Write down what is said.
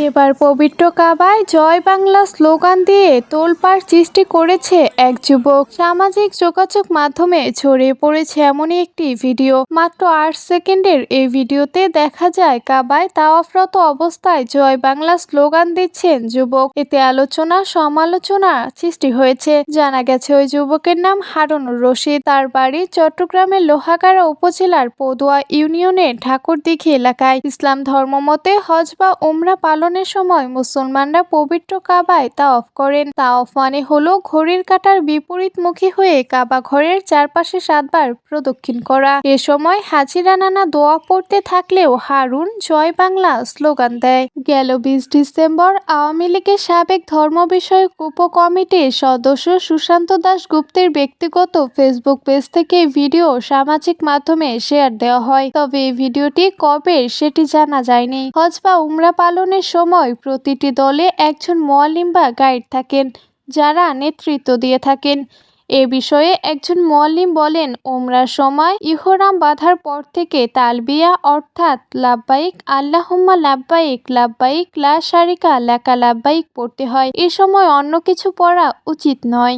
এবার পবিত্র কাবায় জয় বাংলা স্লোগান দিয়ে তোলপাড় সৃষ্টি করেছে এক যুবক। সামাজিক যোগাযোগ মাধ্যমে ছড়িয়ে পড়েছে এমনই একটি ভিডিও। মাত্র 8 সেকেন্ডের এই ভিডিওতে দেখা যায় কাবায় তাওয়াফরত অবস্থায় জয় বাংলা স্লোগান দিচ্ছেন যুবক। এতে আলোচনা সমালোচনা সৃষ্টি হয়েছে। জানা গেছে ওই যুবকের নাম হারুনুর রশিদ। তার বাড়ি চট্টগ্রামের লোহাগাড়া উপজেলার পদুয়া ইউনিয়নের ঠাকুরদিঘি এলাকায়। ইসলাম ধর্মমতে হজ বা উমরা পালনের সময় মুসলমানরা পবিত্র কাবায় তাওয়াফ করেন। তাওয়াফ মানে হলো ঘড়ির কাঁটার বিপরীতমুখী হয়ে কাবা ঘরের চারপাশে 7 বার প্রদক্ষিণ করা। এ সময় হাজিরা নানা দোয়া পড়তে থাকলেও হারুন জয় বাংলা স্লোগান দেয়। গেল 20 ডিসেম্বর আওয়ামী লীগের সাবেক ধর্ম বিষয়ক উপকমিটির সদস্য সুশান্ত দাস গুপ্তের ব্যক্তিগত ফেসবুক পেজ থেকে ভিডিও সামাজিক মাধ্যমে শেয়ার দেওয়া হয়। তবে এই ভিডিওটি কবে সেটি জানা যায়নি। হজ বা উমরা পালনের সময় প্রতিটি দলে একজন মুয়াল্লিম বা গাইড থাকেন, যারা নেতৃত্ব দিয়ে থাকেন। এ বিষয়ে একজন মুয়াল্লিম বলেন, উমরার সময় ইহরাম বাঁধার পর থেকে তালবিয়া অর্থাৎ লাব্বাইক আল্লাহুম্মা লাব্বাইক লাব্বাইক লা শারিকা লাকা লাব্বাইক পড়তে হয়। এ সময় অন্য কিছু পড়া উচিত নয়।